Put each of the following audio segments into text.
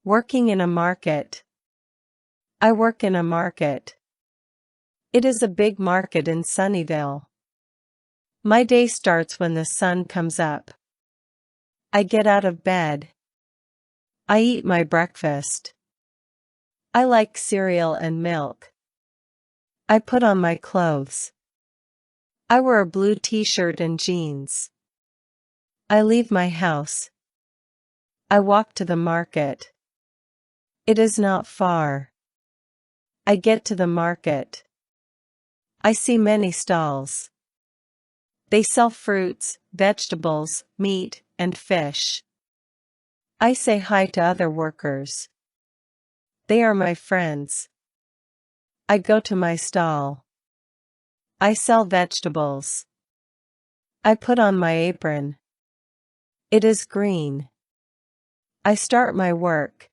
Working in a market. I work in a market. It is a big market in Sunnyvale. My day starts when the sun comes up. I get out of bed. I eat my breakfast. I like cereal and milk. I put on my clothes. I wear a blue t-shirt and jeans. I leave my house. I walk to the market. It is not far. I get to the market. I see many stalls. They sell fruits, vegetables, meat, and fish. I say hi to other workers. They are my friends. I go to my stall. I sell vegetables. I put on my apron. It is green. I start my work.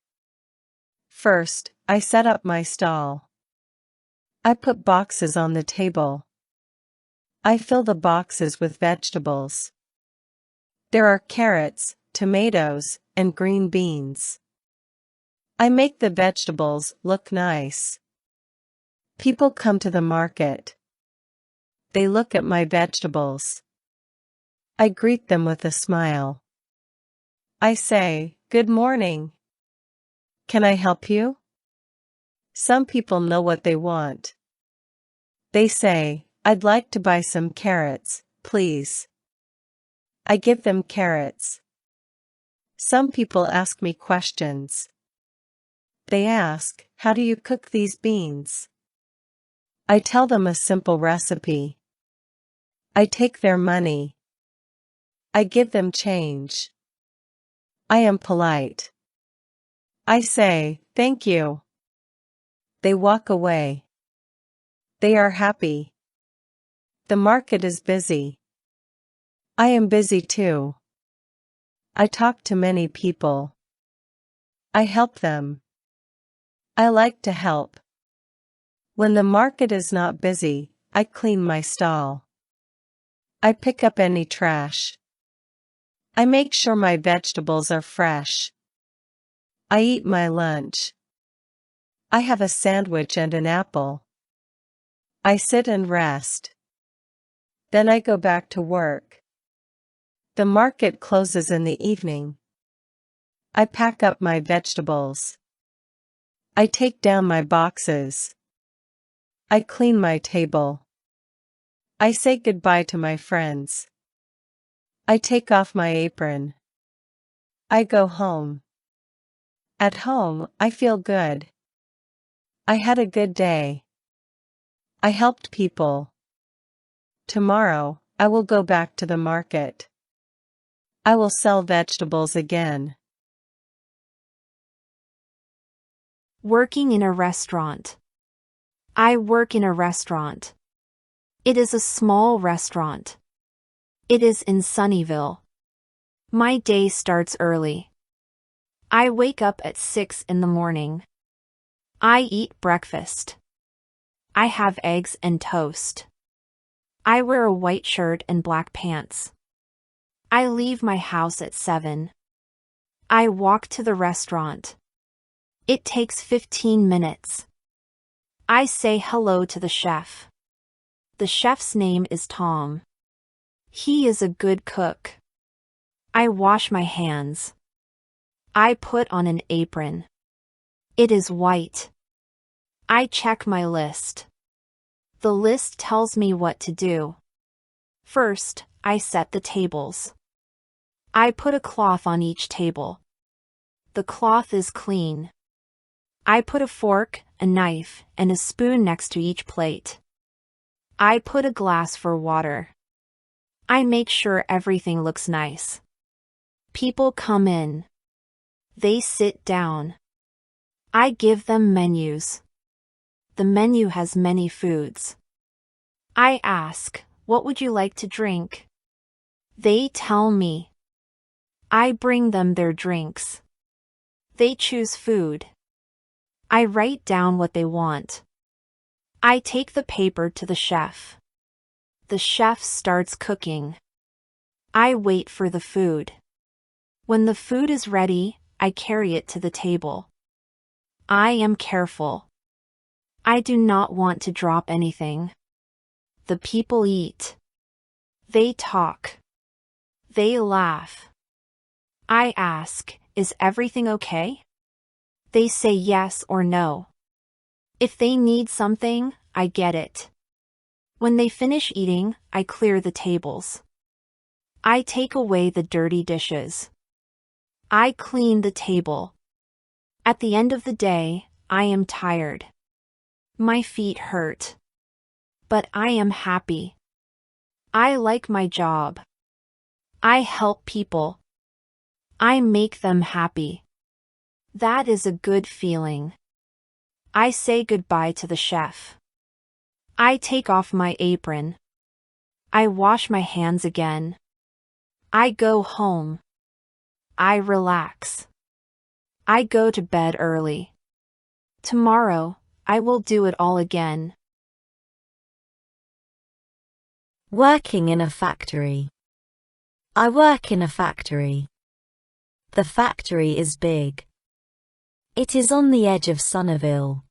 First, I set up my stall. I put boxes on the table. I fill the boxes with vegetables. There are carrots, tomatoes, and green beans. I make the vegetables look nice. People come to the market. They look at my vegetables. I greet them with a smile. I say, "Good morning. Can I help you?" Some people know what they want. They say, "I'd like to buy some carrots, please." I give them carrots. Some people ask me questions. They ask, "How do you cook these beans?" I tell them a simple recipe. I take their money. I give them change. I am polite. I say, "Thank you." They walk away. They are happy. The market is busy. I am busy too. I talk to many people. I help them. I like to help. When the market is not busy, I clean my stall. I pick up any trash. I make sure my vegetables are fresh. I eat my lunch. I have a sandwich and an apple. I sit and rest. Then I go back to work. The market closes in the evening. I pack up my vegetables. I take down my boxes. I clean my table. I say goodbye to my friends. I take off my apron. I go home. At home, I feel good. I had a good day. I helped people. Tomorrow, I will go back to the market. I will sell vegetables again. Working in a restaurant. I work in a restaurant. It is a small restaurant. It is in Sunnyvale. My day starts early. I wake up at 6 in the morning. I eat breakfast. I have eggs and toast. I wear a white shirt and black pants. I leave my house at 7. I walk to the restaurant. It takes 15 minutes. I say hello to the chef. The chef's name is Tom. He is a good cook. I wash my hands. I put on an apron. It is white. I check my list. The list tells me what to do. First, I set the tables. I put a cloth on each table. The cloth is clean. I put a fork, a knife, and a spoon next to each plate. I put a glass for water. I make sure everything looks nice. People come in. They sit down. I give them menus. The menu has many foods. I ask, "What would you like to drink?" They tell me. I bring them their drinks. They choose food. I write down what they want. I take the paper to the chef. The chef starts cooking. I wait for the food. When the food is ready, I carry it to the table. I am careful. I do not want to drop anything. The people eat. They talk. They laugh. I ask, is everything okay? They say yes or no. If they need something, I get it. When they finish eating, I clear the tables. I take away the dirty dishes. I clean the table. At the end of the day, I am tired. My feet hurt. But I am happy. I like my job. I help people. I make them happy. That is a good feeling. I say goodbye to the chef. I take off my apron. I wash my hands again. I go home. I relax. I go to bed early. Tomorrow, I will do it all again. Working in a factory. I work in a factory. The factory is big. It is on the edge of Sunnyvale.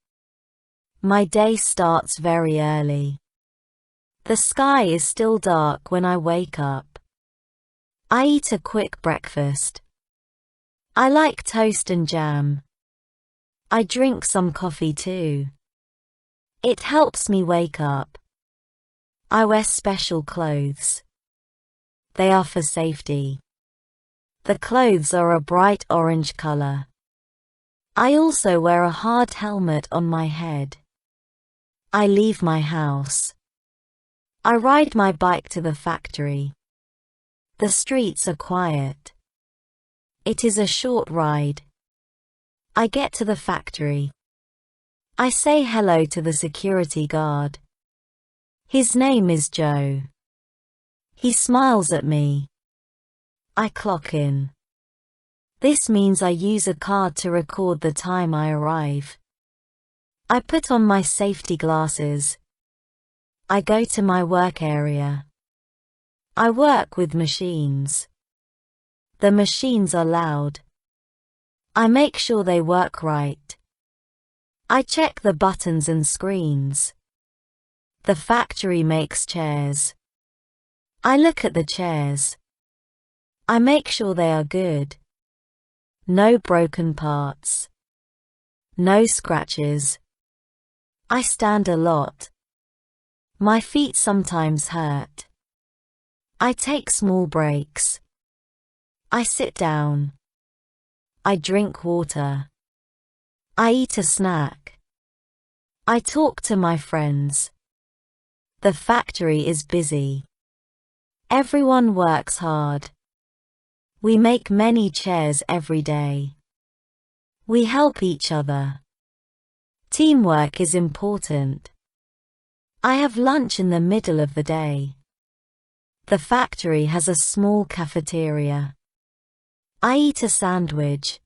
My day starts very early. The sky is still dark when I wake up. I eat a quick breakfast. I like toast and jam. I drink some coffee too. It helps me wake up. I wear special clothes. They are for safety. The clothes are a bright orange color. I also wear a hard helmet on my head. I leave my house. I ride my bike to the factory. The streets are quiet. It is a short ride. I get to the factory. I say hello to the security guard. His name is Joe. He smiles at me. I clock in. This means I use a card to record the time I arrive. I put on my safety glasses. I go to my work area. I work with machines. The machines are loud. I make sure they work right. I check the buttons and screens. The factory makes chairs. I look at the chairs. I make sure they are good. No broken parts. No scratches. I stand a lot. My feet sometimes hurt. I take small breaks. I sit down. I drink water. I eat a snack. I talk to my friends. The factory is busy. Everyone works hard. We make many chairs every day. We help each other. Teamwork is important. I have lunch in the middle of the day. The factory has a small cafeteria. I eat a sandwich.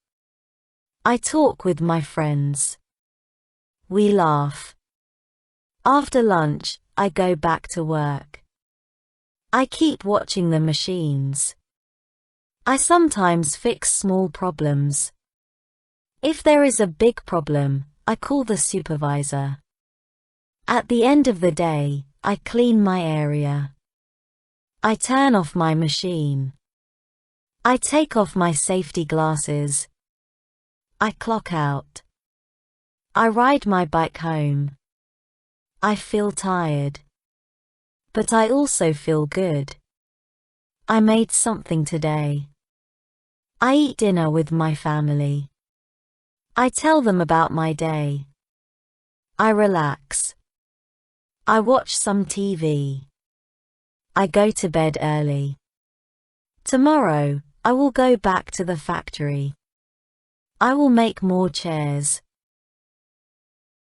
I talk with my friends. We laugh. After lunch, I go back to work. I keep watching the machines. I sometimes fix small problems. If there is a big problem, I call the supervisor. At the end of the day, I clean my area. I turn off my machine. I take off my safety glasses. I clock out. I ride my bike home. I feel tired. But I also feel good. I made something today. I eat dinner with my family. I tell them about my day. I relax. I watch some TV. I go to bed early. Tomorrow, I will go back to the factory. I will make more chairs.